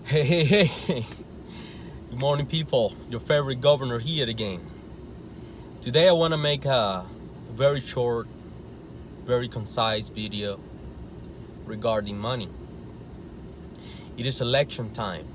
Hey. Good morning, people. Your favorite governor here again. Today I want to make a very short, very concise video regarding money. It is election time,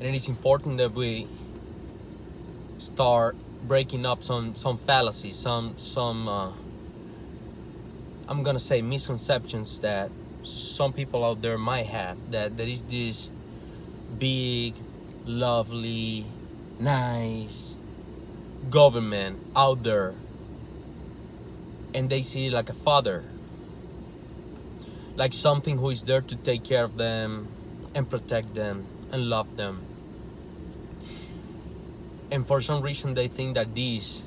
and it is important that we start breaking up some fallacies, some I'm gonna say misconceptions that some people out there might have, that there is this big, lovely, nice government out there, and they see it like a father, like something who is there to take care of them and protect them and love them. And for some reason they think that this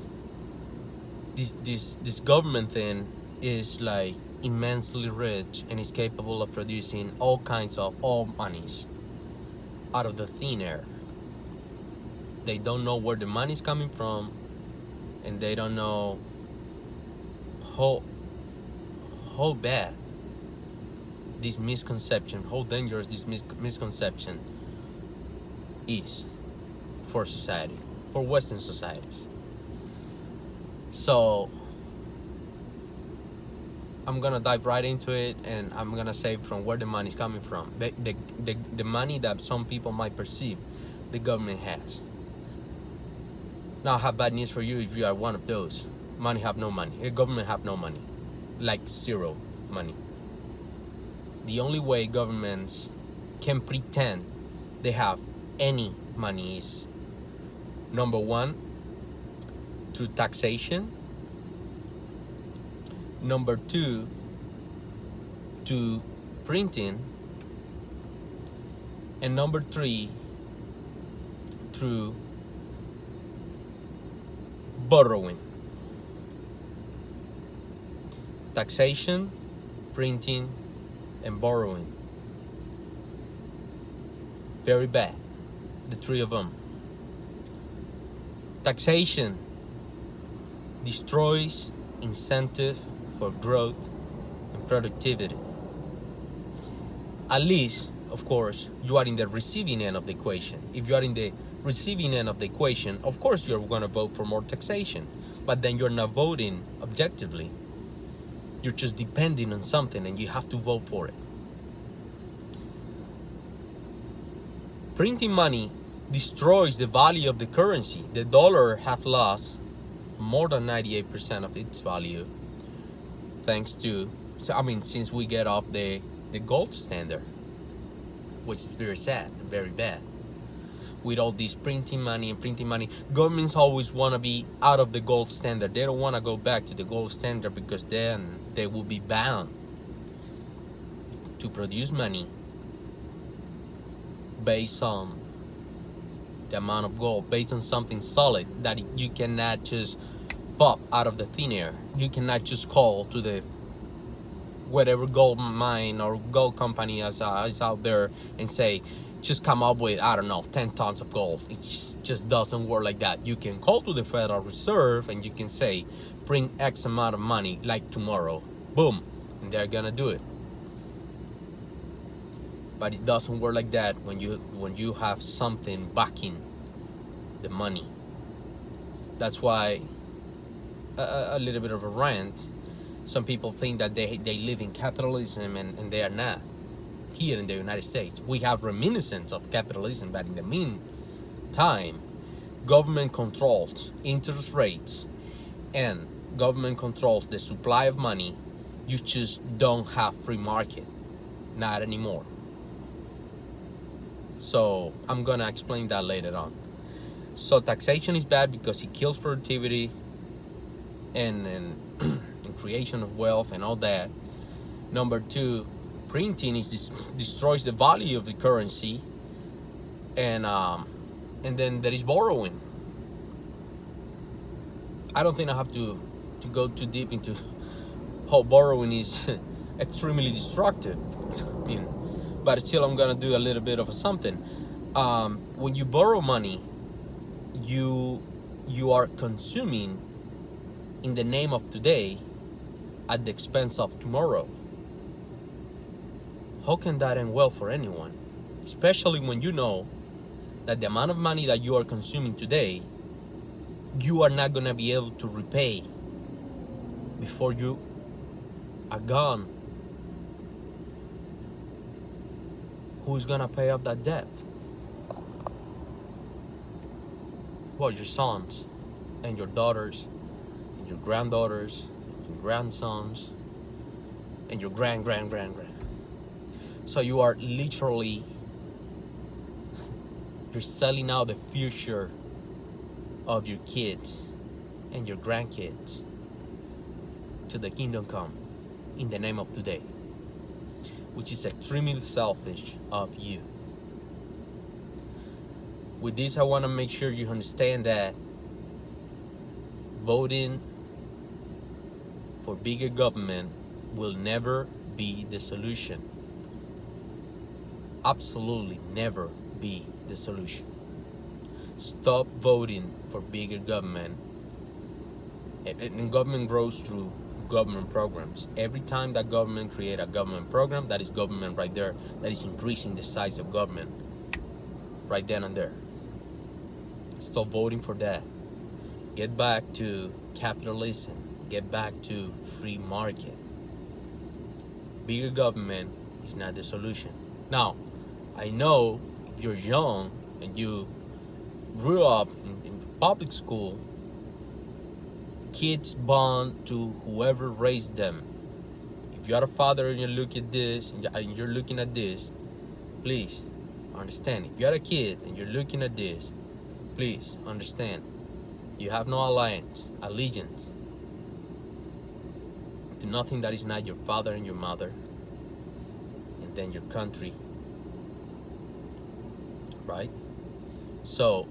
government thing is like immensely rich and is capable of producing all kinds of all monies out of the thin air. They don't know where the money is coming from, and they don't know how bad this misconception, how dangerous this misconception is for society, for Western societies. So I'm gonna dive right into it, and I'm gonna say from where the money is coming from. The money that some people might perceive the government has. Now I have bad news for you if you are one of those. Money have no money. The government have no money. Like zero money. The only way governments can pretend they have any money is, number one, through taxation. Number two, to printing. And number three, through borrowing. Taxation, printing, and borrowing. Very bad, the three of them. Taxation destroys incentive for growth and productivity. At least, of course, you are in the receiving end of the equation. If you are in the receiving end of the equation, of course you're going to vote for more taxation, but then you're not voting objectively. You're just depending on something, and you have to vote for it. Printing money destroys the value of the currency. The dollar has lost more than 98% of its value thanks to, since we get off the gold standard, which is very sad and very bad. With all this printing money, governments always want to be out of the gold standard. They don't want to go back to the gold standard, because then they will be bound to produce money based on the amount of gold, based on something solid that you cannot just pop out of the thin air. You cannot just call to the whatever gold mine or gold company is out there and say, just come up with, 10 tons of gold. It just doesn't work like that. You can call to the Federal Reserve and you can say, bring X amount of money like tomorrow. Boom. And they're gonna do it. But it doesn't work like that when you have something backing the money. That's why a little bit of a rant. Some people think that they live in capitalism, and they are not. Here in the United States, we have reminiscence of capitalism, but in the meantime, government controls interest rates, and government controls the supply of money. You just don't have free market, not anymore. So I'm gonna explain that later on. So taxation is bad because it kills productivity and creation of wealth and all that. Number two, printing destroys the value of the currency, and then there is borrowing. I don't think I have to go too deep into how borrowing is extremely destructive. But still, I'm gonna do a little bit of something. When you borrow money, you are consuming in the name of today at the expense of tomorrow. How can that end well for anyone? especially when you know that the amount of money that you are consuming today, you are not going to be able to repay before you are gone. Who's going to pay off that debt? Well, your sons and your daughters and your granddaughters, and your grandsons, and your grand. So you are literally, you're selling out the future of your kids and your grandkids to the kingdom come in the name of today, which is extremely selfish of you. With this, I want to make sure you understand that voting for bigger government will never be the solution. Absolutely never be the solution. Stop voting for bigger government. And government grows through government programs. Every time that government create a government program, that is government right there. That is increasing the size of government right then and there. Stop voting for that. Get back to capitalism. Get back to free market. Bigger government is not the solution. Now, I know if you're young and you grew up in public school, kids bond to whoever raised them. If you're a father and you look at this and you're looking at this, please understand. If you're a kid and you're looking at this, please understand. You have no allegiance to nothing that is not your father and your mother, and then your country, right? So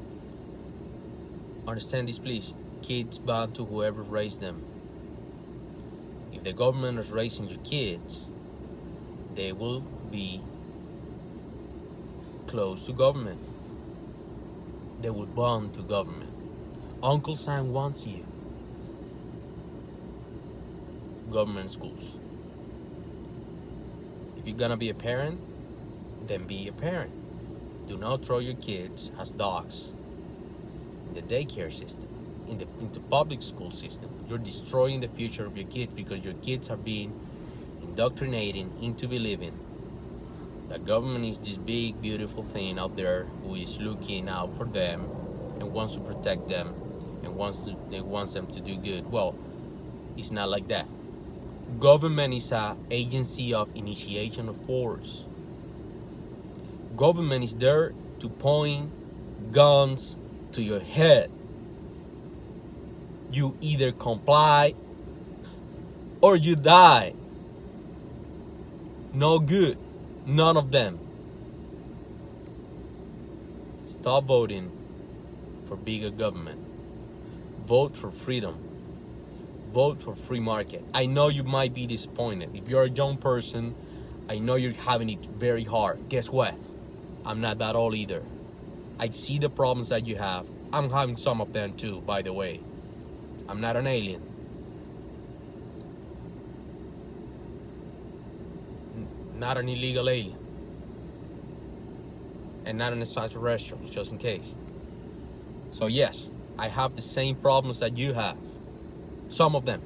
understand this, please. Kids bound to whoever raised them. If the government is raising your kids, they will be close to government. They will bond to government. Uncle Sam wants you. Government schools. If you're gonna be a parent, then be a parent. Do not throw your kids as dogs in the daycare system, in the public school system. You're destroying the future of your kids because your kids are being indoctrinated into believing that government is this big, beautiful thing out there who is looking out for them and wants to protect them and wants them to do good. Well, it's not like that. Government is an agency of initiation of force. Government is there to point guns to your head. You either comply or you die. No good. None of them. Stop voting for bigger government. Vote for freedom. Vote for free market. I know you might be disappointed. If you're a young person, I know you're having it very hard. Guess what? I'm not that old either. I see the problems that you have. I'm having some of them too, by the way. I'm not an alien. Not an illegal alien. And not an extraterrestrial, just in case. So yes, I have the same problems that you have. Some of them.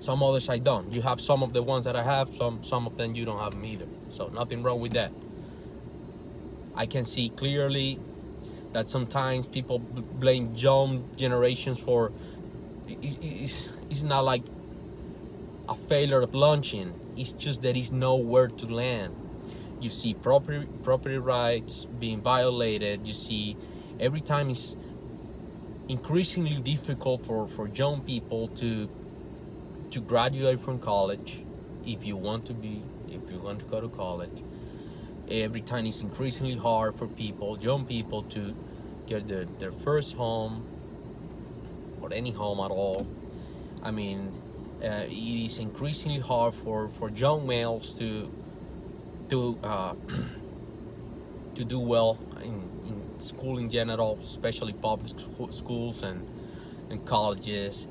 Some others I don't. You have some of the ones that I have, some of them you don't have them either. So nothing wrong with that. I can see clearly that sometimes people blame young generations for it's not like a failure of launching. It's just there is nowhere to land. You see property rights being violated. You see every time it's increasingly difficult for young people to graduate from college if you want to go to college. Every time it's increasingly hard for young people to get their first home or any home at all. I mean, it is increasingly hard for young males to do well in school in general, especially public schools and colleges.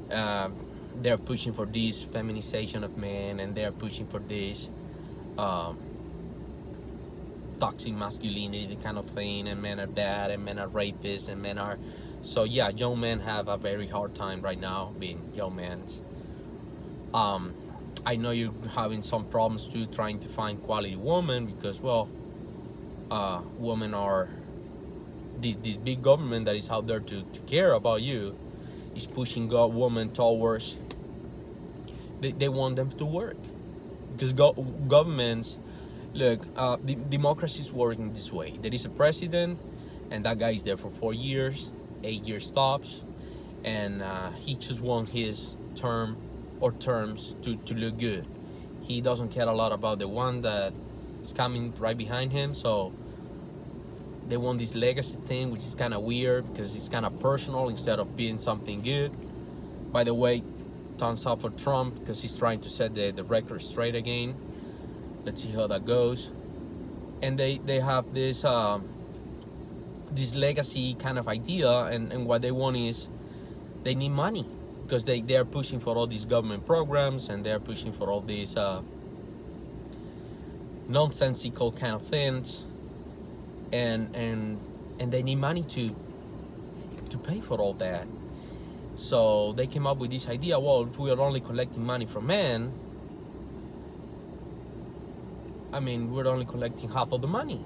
They're pushing for this feminization of men, and they're pushing for this toxic masculinity, the kind of thing, and men are bad, and men are rapists, and men are. So yeah, young men have a very hard time right now being young men. I know you're having some problems too trying to find quality women because, well, women are this big government that is out there to care about you is pushing women towards. They want them to work because governments look. Democracy is working this way. There is a president, and that guy is there for 4 years, 8 years tops, and he just wants his term or terms to look good. He doesn't care a lot about the one that is coming right behind him. So they want this legacy thing, which is kind of weird because it's kind of personal instead of being something good. By the way, thumbs up for Trump because he's trying to set the record straight again. Let's see how that goes. And they have this this legacy kind of idea, and what they want is they need money because they are pushing for all these government programs, and they're pushing for all these nonsensical kind of things, and they need money to pay for all that. So they came up with this idea, well, if we are only collecting money from men, I mean, we're only collecting half of the money.